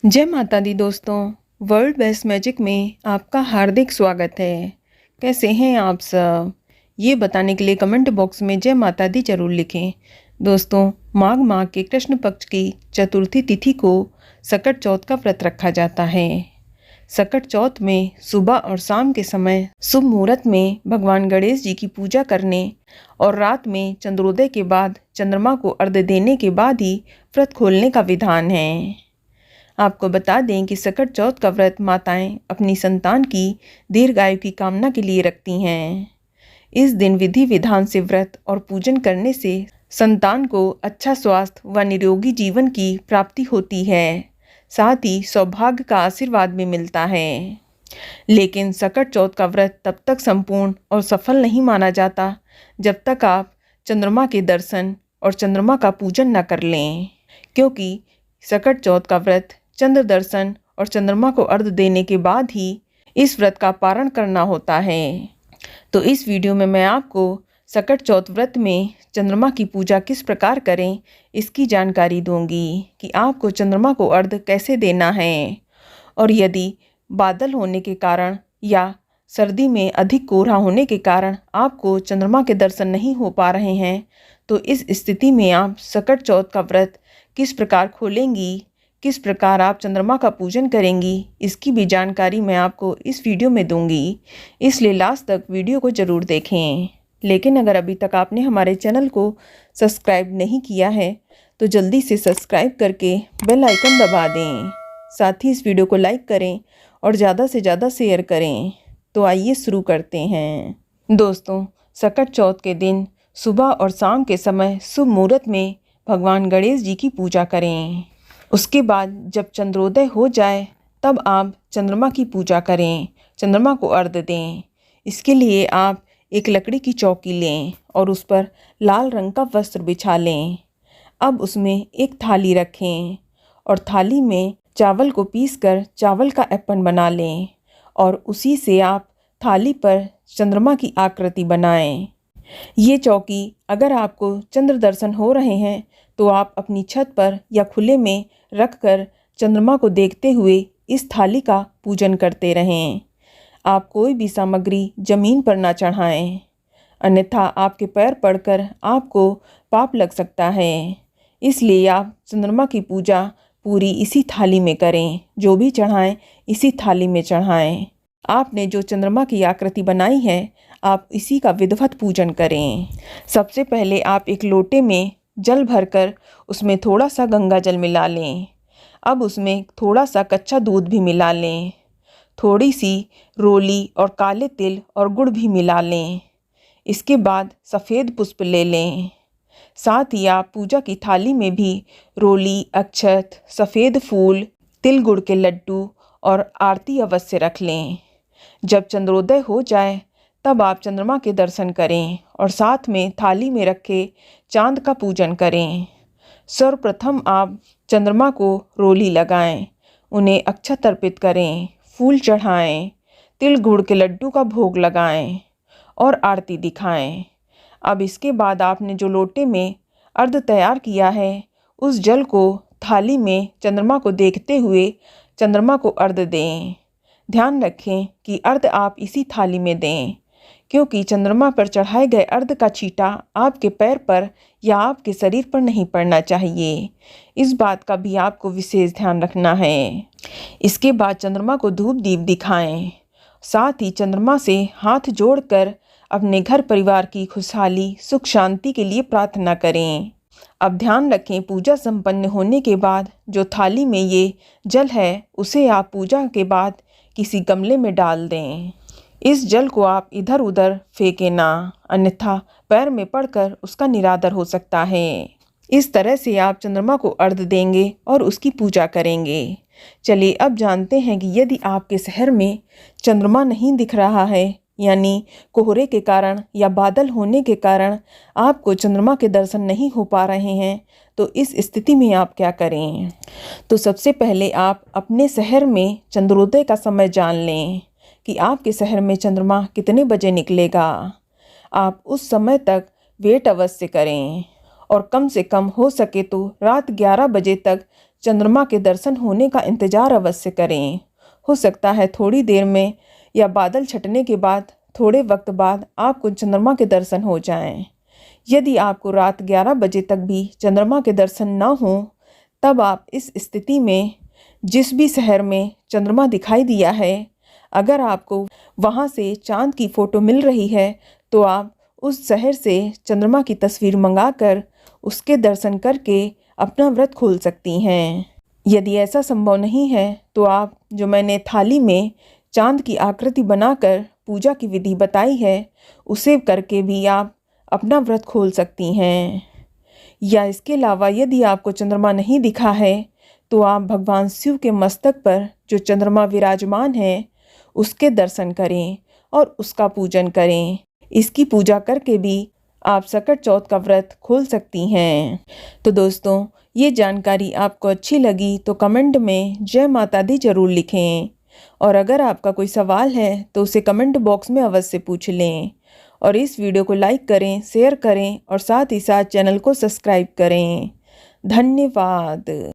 जय माता दी दोस्तों। वर्ल्ड बेस्ट मैजिक में आपका हार्दिक स्वागत है। कैसे हैं आप सब? ये बताने के लिए कमेंट बॉक्स में जय माता दी जरूर लिखें। दोस्तों, माघ माह के कृष्ण पक्ष की चतुर्थी तिथि को सकट चौथ का व्रत रखा जाता है। सकट चौथ में सुबह और शाम के समय शुभ मुहूर्त में भगवान गणेश जी की पूजा करने और रात में चंद्रोदय के बाद चंद्रमा को अर्घ्य देने के बाद ही व्रत खोलने का विधान है। आपको बता दें कि सकट चौथ का व्रत माताएं अपनी संतान की दीर्घायु की कामना के लिए रखती हैं। इस दिन विधि विधान से व्रत और पूजन करने से संतान को अच्छा स्वास्थ्य व निरोगी जीवन की प्राप्ति होती है, साथ ही सौभाग्य का आशीर्वाद भी मिलता है। लेकिन सकट चौथ का व्रत तब तक संपूर्ण और सफल नहीं माना जाता जब तक आप चंद्रमा के दर्शन और चंद्रमा का पूजन न कर लें, क्योंकि सकट चौथ का व्रत चंद्र दर्शन और चंद्रमा को अर्घ्य देने के बाद ही इस व्रत का पारण करना होता है। तो इस वीडियो में मैं आपको सकट चौथ व्रत में चंद्रमा की पूजा किस प्रकार करें इसकी जानकारी दूंगी कि आपको चंद्रमा को अर्घ्य कैसे देना है, और यदि बादल होने के कारण या सर्दी में अधिक कोहरा होने के कारण आपको चंद्रमा के दर्शन नहीं हो पा रहे हैं, तो इस स्थिति में आप सकट चौथ का व्रत किस प्रकार खोलेंगी, किस प्रकार आप चंद्रमा का पूजन करेंगी, इसकी भी जानकारी मैं आपको इस वीडियो में दूंगी। इसलिए लास्ट तक वीडियो को ज़रूर देखें। लेकिन अगर अभी तक आपने हमारे चैनल को सब्सक्राइब नहीं किया है तो जल्दी से सब्सक्राइब करके बेल आइकन दबा दें। साथ ही इस वीडियो को लाइक करें और ज़्यादा से ज़्यादा शेयर करें। तो आइए शुरू करते हैं। दोस्तों, सकट चौथ के दिन सुबह और शाम के समय शुभ मुहूर्त में भगवान गणेश जी की पूजा करें। उसके बाद जब चंद्रोदय हो जाए तब आप चंद्रमा की पूजा करें, चंद्रमा को अर्घ्य दें। इसके लिए आप एक लकड़ी की चौकी लें और उस पर लाल रंग का वस्त्र बिछा लें। अब उसमें एक थाली रखें और थाली में चावल को पीसकर चावल का ऐपन बना लें और उसी से आप थाली पर चंद्रमा की आकृति बनाएं। ये चौकी अगर आपको चंद्र दर्शन हो रहे हैं तो आप अपनी छत पर या खुले में रखकर चंद्रमा को देखते हुए इस थाली का पूजन करते रहें। आप कोई भी सामग्री जमीन पर ना चढ़ाएं, अन्यथा आपके पैर पड़कर आपको पाप लग सकता है। इसलिए आप चंद्रमा की पूजा पूरी इसी थाली में करें। जो भी चढ़ाएं इसी थाली में चढ़ाएं। आपने जो चंद्रमा की आकृति बनाई है आप इसी का विधिवत पूजन करें। सबसे पहले आप एक लोटे में जल भरकर उसमें थोड़ा सा गंगा जल मिला लें। अब उसमें थोड़ा सा कच्चा दूध भी मिला लें, थोड़ी सी रोली और काले तिल और गुड़ भी मिला लें। इसके बाद सफ़ेद पुष्प ले लें। साथ ही आप पूजा की थाली में भी रोली, अक्षत, सफ़ेद फूल, तिल गुड़ के लड्डू और आरती अवश्य रख लें। जब चंद्रोदय हो जाए तब आप चंद्रमा के दर्शन करें और साथ में थाली में रखे चांद का पूजन करें। सर्वप्रथम आप चंद्रमा को रोली लगाएं, उन्हें अक्षत अर्पित करें, फूल चढ़ाएं, तिल गुड़ के लड्डू का भोग लगाएं और आरती दिखाएं। अब इसके बाद आपने जो लोटे में अर्घ्य तैयार किया है उस जल को थाली में चंद्रमा को देखते हुए चंद्रमा को अर्घ्य दें। ध्यान रखें कि अर्घ्य आप इसी थाली में दें, क्योंकि चंद्रमा पर चढ़ाए गए अर्घ्य का छींटा आपके पैर पर या आपके शरीर पर नहीं पड़ना चाहिए। इस बात का भी आपको विशेष ध्यान रखना है। इसके बाद चंद्रमा को धूप दीप दिखाएं। साथ ही चंद्रमा से हाथ जोड़कर अपने घर परिवार की खुशहाली, सुख शांति के लिए प्रार्थना करें। अब ध्यान रखें, पूजा संपन्न होने के बाद जो थाली में ये जल है उसे आप पूजा के बाद किसी गमले में डाल दें। इस जल को आप इधर उधर फेंकें ना, अन्यथा पैर में पड़कर उसका निरादर हो सकता है। इस तरह से आप चंद्रमा को अर्घ्य देंगे और उसकी पूजा करेंगे। चलिए अब जानते हैं कि यदि आपके शहर में चंद्रमा नहीं दिख रहा है, यानी कोहरे के कारण या बादल होने के कारण आपको चंद्रमा के दर्शन नहीं हो पा रहे हैं, तो इस स्थिति में आप क्या करें? तो सबसे पहले आप अपने शहर में चंद्रोदय का समय जान लें कि आपके शहर में चंद्रमा कितने बजे निकलेगा। आप उस समय तक वेट अवश्य करें और कम से कम हो सके तो रात 11 बजे तक चंद्रमा के दर्शन होने का इंतज़ार अवश्य करें। हो सकता है थोड़ी देर में या बादल छटने के बाद थोड़े वक्त बाद आपको चंद्रमा के दर्शन हो जाएं। यदि आपको रात 11 बजे तक भी चंद्रमा के दर्शन न हो, तब आप इस स्थिति में जिस भी शहर में चंद्रमा दिखाई दिया है, अगर आपको वहां से चांद की फ़ोटो मिल रही है तो आप उस शहर से चंद्रमा की तस्वीर मंगाकर उसके दर्शन करके अपना व्रत खोल सकती हैं। यदि ऐसा संभव नहीं है तो आप जो मैंने थाली में चांद की आकृति बनाकर पूजा की विधि बताई है, उसे करके भी आप अपना व्रत खोल सकती हैं। या इसके अलावा यदि आपको चंद्रमा नहीं दिखा है तो आप भगवान शिव के मस्तक पर जो चंद्रमा विराजमान है उसके दर्शन करें और उसका पूजन करें। इसकी पूजा करके भी आप सकट चौथ का व्रत खोल सकती हैं। तो दोस्तों, ये जानकारी आपको अच्छी लगी तो कमेंट में जय माता दी जरूर लिखें, और अगर आपका कोई सवाल है तो उसे कमेंट बॉक्स में अवश्य पूछ लें। और इस वीडियो को लाइक करें, शेयर करें और साथ ही साथ चैनल को सब्सक्राइब करें। धन्यवाद।